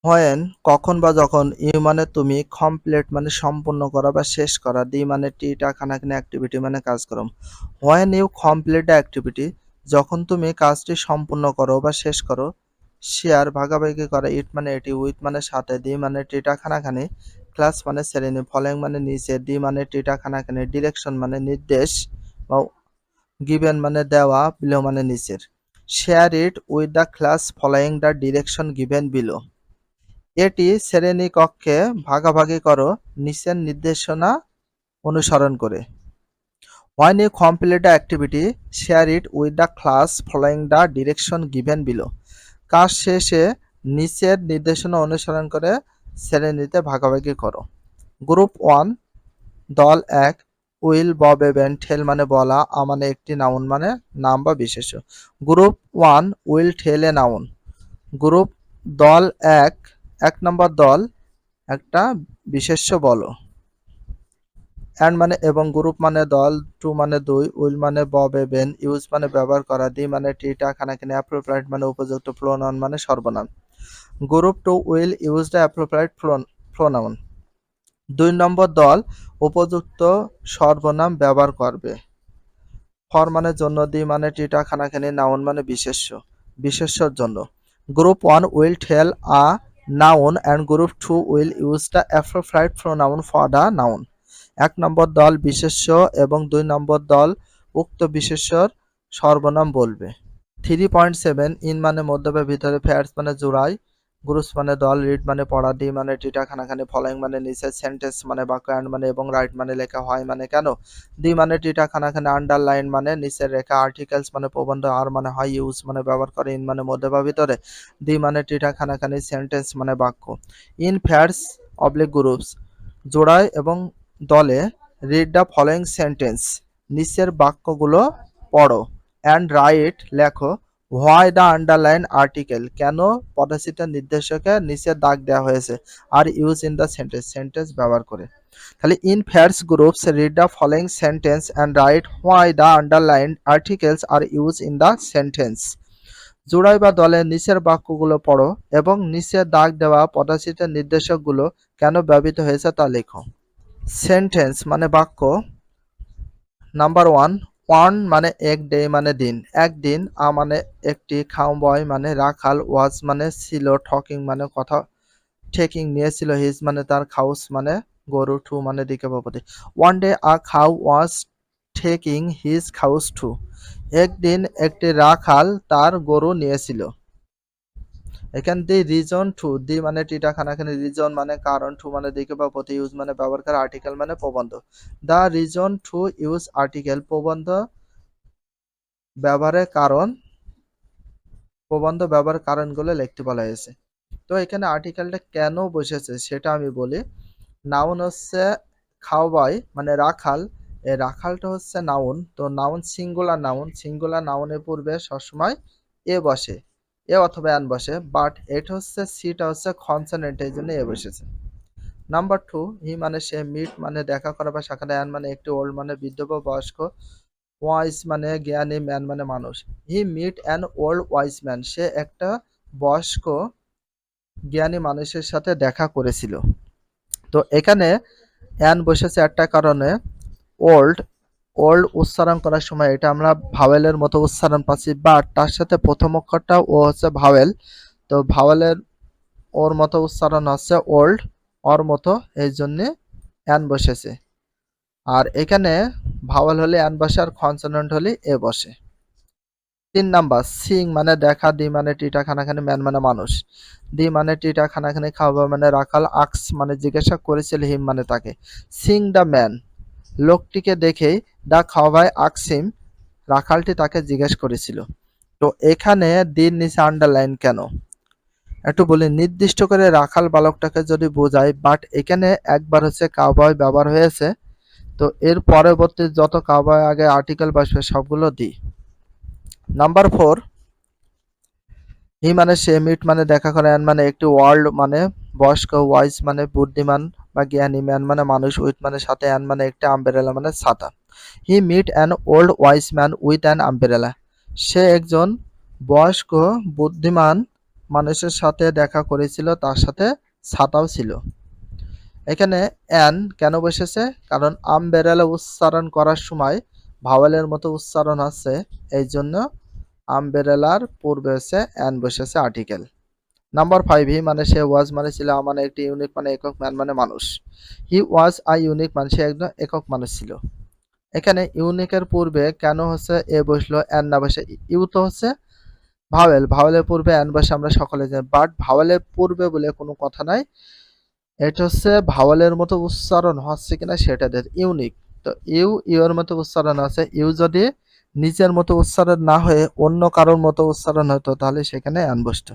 When কখন বা যখন, ইউ মানে তুমি, কমপ্লিট মানে সম্পূর্ণ করা বা শেষ করা, ডি মানে টিটা খানাখানি অ্যাক্টিভিটি মানে কাজকর্ম। When you complete the activity যখন তুমি কাজটি সম্পূর্ণ করো বা শেষ করো। শেয়ার ভাগাভাগি করা, ইট মানে এটি, উইথ মানে সাথে, ডি মানে টিটা খানাখানি, ক্লাস মানে শ্রেণী, ফলোয়িং মানে নিচে, ডি মানে টিটা খানাখানি, ডিরেকশন মানে নির্দেশ বা গিভেন মানে দেওয়া, বিলো মানে নিচের। Share it with the class following the direction given below. এটি শ্রেণীকক্ষে ভাগাভাগি করো নিচের নির্দেশনা অনুসরণ করে। When you complete the activity, share it with the class following the direction given below. কাজ শেষে নিচের নির্দেশনা অনুসরণ করে শ্রেণীতে ভাগাভাগি করো। গ্রুপ 1 দল 1 উইল বব এভেন টেল মানে বলা, মানে একটি নাউন মানে নাম বা বিশেষ্য। Group 1 will tell a noun. Group দল 1 এক নম্বর দল একটা বিশেষ্য বলো। অ্যান্ড মানে এবং, গ্রুপ মানে দল, টু মানে দুই, উইল মানে বব এভেন, ইউজ মানে ব্যবহার করা, দি মানে টিটা খানাখানি, অ্যাপ্রোপ্রিয়েট মানে উপযুক্ত, প্রোনাউন মানে সর্বনাম। Group two will use the appropriate pronoun. 2 number দল উপযুক্ত সর্বনাম ব্যবহার করবে। ফর মানে জন্য, দি মানে টিটা খানাখানি, নাউন মানে বিশেষ্য, বিশেষ্যর জন্য। Group 1 will tell a noun and group 2 will use the appropriate pronoun for the noun. 1 number দল বিশেষ্য এবং 2 নম্বর দল উক্ত বিশেষ্যর সর্বনাম বলবে। 3.7 ইন মানে মধ্যে বা ভিতরে, ফেয়ার্স মানে জোড়ায়, গ্রুপস মানে দল, রিড মানে পড়া, ডি মানে টিটা খানাখানি, ফলোয়িং মানে নিচে, সেন্টেন্স মানে বাক্য, অ্যান্ড মানে এবং, রাইট মানে লেখা, হয় মানে কেন, ডি মানে টিটা খানাখানি, আন্ডারলাইন মানে নিচের রেখা, আর্টিকেলস মানে প্রবন্ধ, আর মানে হয়, ইউজ মানে ব্যবহার করে, ইন মানে মধ্যে বা ভিতরে, ডি মানে টিটা খানাখানি, সেন্টেন্স মানে বাক্য। ইন ফেয়ার্স অবলিক গ্রুপস জোড়ায় এবং দলে, রিড দ্য ফলোয়িং সেন্টেন্স নিচের বাক্যগুলো পড়ো, অ্যান্ড রাইট লেখো, হোয়াই দ্য আন্ডারলাইন আর্টিকেল কেন পদচিহ্ন নির্দেশকে নিচে দাগ দেওয়া হয়েছে, are use in the sentence sentence ব্যবহার করে। তাহলে in pairs groups read the following sentence and write why the underline articles are use in the sentence. জোড়াই বা দলের নিচের বাক্যগুলো পড়ো এবং নিচে দাগ দেওয়া পদচিহ্নের নির্দেশকগুলো কেন ব্যবহৃত হয়েছে তা লেখো। সেন্টেন্স মানে বাক্য। নাম্বার 1 ওয়ান মানে এক, ডে মানে দিন, একদিন, আ মানে একটি, খাওবয় মানে রাখাল, ওয়াজ মানে ছিল, টকিং মানে কথা, টেকিং নিয়েছিল, হিজ মানে তার, খাউস মানে গরু, টু মানে দিকে বা প্রতি। One day a cow was taking his cows to. একদিন একটি রাখাল তার গরু নিয়েছিল। এখান দিয়ে রিজন টু, দি মানে টিটা খানাখানি, রিজন মানে কারণ, টু মানে দিকে বা প্রতি, ইউজ মানে ব্যবহার করা, আর্টিকেল মানে প্রবন্ধ। The reason to use article প্রবন্ধ ব্যবহারের কারণ, প্রবন্ধ ব্যবহারের কারণগুলো লিখতে বলা হয়েছে। তো এখানে আর্টিকেলটা কেন বসেছে সেটা আমি বলি। নাউন হচ্ছে খাওয়াই মানে রাখাল, এই রাখালটা হচ্ছে নাউন, তো নাউন সিঙ্গুলার নাউন, সিঙ্গুলার নাউনের পূর্বে সবসময় এ বসে, এ অথবা অ্যান বসে, বাট এটা হচ্ছে সিটা হচ্ছে কনসোনেন্ট, এই জন্য এ বসেছে। নাম্বার 2 হি মানে সে, মিট মানে দেখা করা বা সাক্ষাৎ, অ্যান মানে একটি, ওল্ড মানে বৃদ্ধ বা বয়স্ক, ওয়াইজ মানে জ্ঞানী, ম্যান মানে মানুষ। He meet an old wise man, সে একটা বয়স্ক জ্ঞানী মানুষের সাথে দেখা করেছিল। তো এখানে অ্যান বসেছে একটা কারণে, ওল্ড, ওল্ড উচ্চারণ করার সময় এটা আমরা ভাওয়েলের মতো উচ্চারণ পাচ্ছি, বাট তার সাথে প্রথম অক্ষরটা ও হচ্ছে ভাওয়েল, তো ভাওয়েলের ওর মতো উচ্চারণ হচ্ছে ওল্ড, ওর মতো, এই জন্যে অ্যান বসেছে। আর এখানে ভাওয়েল হলে অ্যান বসে আর কনসোনেন্ট হলে এ বসে। 3 নাম্বার সিং মানে দেখা, দি মানে টিটা খানাখানি, ম্যান মানে মানুষ, দি মানে টিটা খানাখানি, খাওয়া মানে রাখাল, আক্স মানে জিজ্ঞাসা করেছিল, হিম মানে তাকে। সিং দ্য ম্যান লোকটিকে দেখেই, দ্য খাওয়াই আকসিম রাখালটি তাকে জিজ্ঞেস করেছিল। তো এখানে দিন নিচে আন্ডারলাইন কেন একটু বলি। নির্দিষ্ট করে রাখাল বালকটাকে যদি বোঝায়, বাট এখানে একবার হচ্ছে কাউবয় ব্যবহার হয়েছে, তো এর পরবর্তী যত কাউবয় আগে আর্টিকেল বসবে সবগুলো দি। নাম্বার 4 হি মানে সে, মিট মানে দেখা করা, অ্যান মানে একটি, ওয়ার্ল্ড মানে বয়স্ক, ওয়াইজ মানে বুদ্ধিমান বা জ্ঞানী, ম্যান মানে মানুষ, উইথ মানে সাথে, অ্যান মানে একটি, আম্ব্রেলা মানে ছাতা। He meet an old wise man with an umbrella, সে একজন বয়স্ক বুদ্ধিমান মানুষের সাথে দেখা করেছিল, তার সাথে ছাতাও ছিল। এখানে অ্যান কেন বসেছে? কারণ আমব্রেলা উচ্চারণ করার সময় ভাওয়েলের মতো উচ্চারণ আছে, এই জন্য আমব্রেলার পূর্বে হচ্ছে অ্যান বসেছে আর্টিকেল। নাম্বার 5, হি মানে সে, ওয়াজ মানে ছিল, মানে একটি, ইউনিক মানে একক, ম্যান মানে মানুষ। হি ওয়াজ আ ইউনিক মানে সে একজন একক মানুষ ছিল। এখানে ইউনিকের পূর্বে কেন হচ্ছে এ বসলো, অ্যান না বসে? ইউ তো হচ্ছে ভাওয়েল, ভাওয়েলের পূর্বে অ্যান বসে আমরা সকলে জানি, বাট ভাওয়েলের পূর্বে বলে কোনো কথা নাই। এটা হচ্ছে ভাওয়েলের মতো উচ্চারণ হচ্ছে কিনা সেটা দেখ, ইউনিক। তো ইউ এর মতো উচ্চারণ আছে, ইউ যদি নিজের মতো উচ্চারণ না হয়ে অন্য কারোর মতো উচ্চারণ হতো তাহলে সেখানে অ্যান বসতো।